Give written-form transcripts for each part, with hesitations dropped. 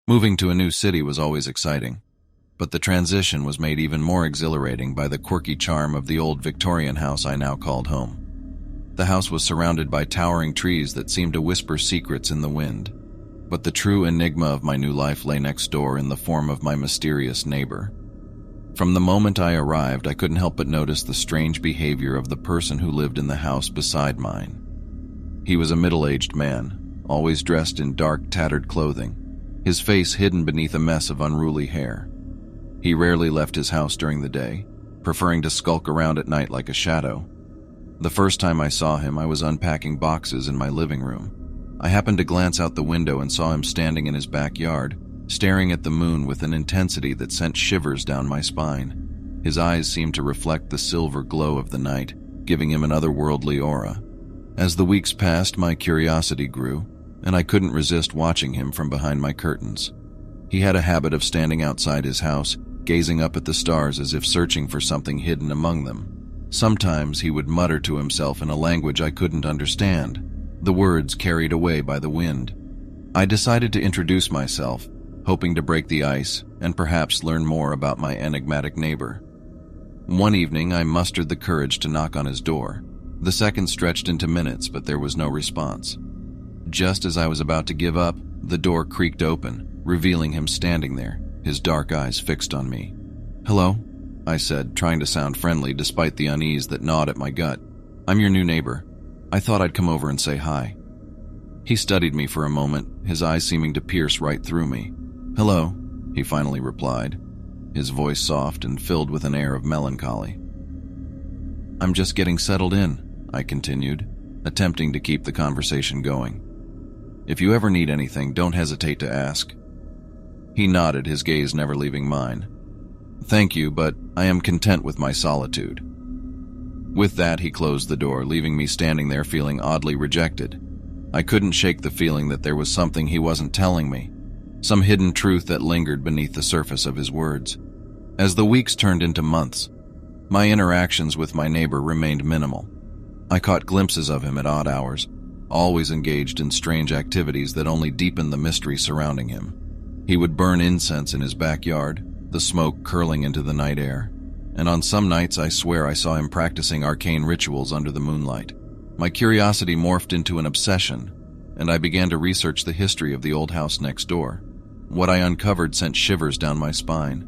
Moving to a new city was always exciting, but the transition was made even more exhilarating by the quirky charm of the old Victorian house I now called home. The house was surrounded by towering trees that seemed to whisper secrets in the wind, but the true enigma of my new life lay next door in the form of my mysterious neighbor. From the moment I arrived, I couldn't help but notice the strange behavior of the person who lived in the house beside mine. He was a middle-aged man, always dressed in dark, tattered clothing, his face hidden beneath a mess of unruly hair. He rarely left his house during the day, preferring to skulk around at night like a shadow. The first time I saw him, I was unpacking boxes in my living room. I happened to glance out the window and saw him standing in his backyard, staring at the moon with an intensity that sent shivers down my spine. His eyes seemed to reflect the silver glow of the night, giving him an otherworldly aura. As the weeks passed, my curiosity grew, and I couldn't resist watching him from behind my curtains. He had a habit of standing outside his house, gazing up at the stars as if searching for something hidden among them. Sometimes he would mutter to himself in a language I couldn't understand, the words carried away by the wind. I decided to introduce myself, hoping to break the ice and perhaps learn more about my enigmatic neighbor. One evening, I mustered the courage to knock on his door. The seconds stretched into minutes, but there was no response. Just as I was about to give up, the door creaked open, revealing him standing there, his dark eyes fixed on me. "Hello," I said, trying to sound friendly despite the unease that gnawed at my gut. "I'm your new neighbor. I thought I'd come over and say hi." He studied me for a moment, his eyes seeming to pierce right through me. "Hello," he finally replied, his voice soft and filled with an air of melancholy. "I'm just getting settled in," I continued, attempting to keep the conversation going. "If you ever need anything, don't hesitate to ask." He nodded, his gaze never leaving mine. "Thank you, but I am content with my solitude." With that, he closed the door, leaving me standing there feeling oddly rejected. I couldn't shake the feeling that there was something he wasn't telling me, some hidden truth that lingered beneath the surface of his words. As the weeks turned into months, my interactions with my neighbor remained minimal. I caught glimpses of him at odd hours, always engaged in strange activities that only deepened the mystery surrounding him. He would burn incense in his backyard, the smoke curling into the night air, and on some nights I swear I saw him practicing arcane rituals under the moonlight. My curiosity morphed into an obsession, and I began to research the history of the old house next door. What I uncovered sent shivers down my spine.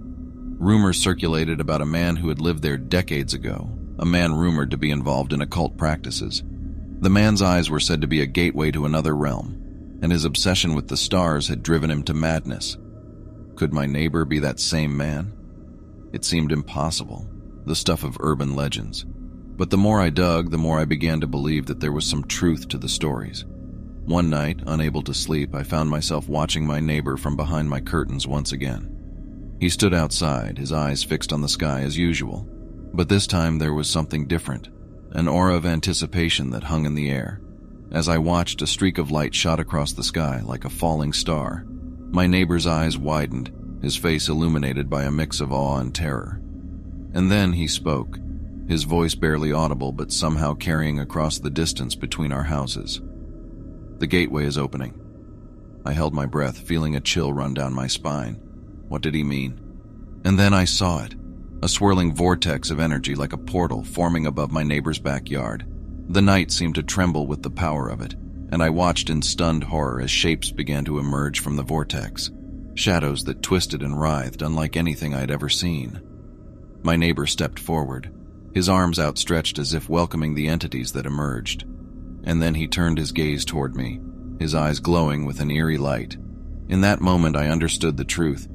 Rumors circulated about a man who had lived there decades ago, a man rumored to be involved in occult practices. The man's eyes were said to be a gateway to another realm, and his obsession with the stars had driven him to madness. Could my neighbor be that same man? It seemed impossible, the stuff of urban legends. But the more I dug, the more I began to believe that there was some truth to the stories. One night, unable to sleep, I found myself watching my neighbor from behind my curtains once again. He stood outside, his eyes fixed on the sky as usual, but this time there was something different. An aura of anticipation that hung in the air. As I watched, a streak of light shot across the sky like a falling star. My neighbor's eyes widened, his face illuminated by a mix of awe and terror. And then he spoke, his voice barely audible but somehow carrying across the distance between our houses. "The gateway is opening." I held my breath, feeling a chill run down my spine. What did he mean? And then I saw it. A swirling vortex of energy like a portal forming above my neighbor's backyard. The night seemed to tremble with the power of it, and I watched in stunned horror as shapes began to emerge from the vortex. Shadows that twisted and writhed unlike anything I had ever seen. My neighbor stepped forward, his arms outstretched as if welcoming the entities that emerged. And then he turned his gaze toward me, his eyes glowing with an eerie light. In that moment I understood the truth.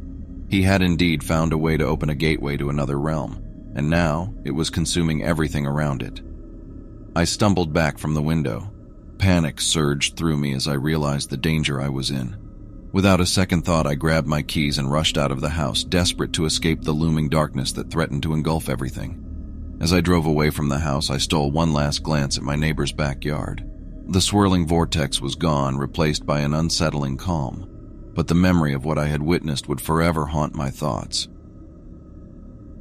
He had indeed found a way to open a gateway to another realm, and now it was consuming everything around it. I stumbled back from the window. Panic surged through me as I realized the danger I was in. Without a second thought, I grabbed my keys and rushed out of the house, desperate to escape the looming darkness that threatened to engulf everything. As I drove away from the house, I stole one last glance at my neighbor's backyard. The swirling vortex was gone, replaced by an unsettling calm. But the memory of what I had witnessed would forever haunt my thoughts.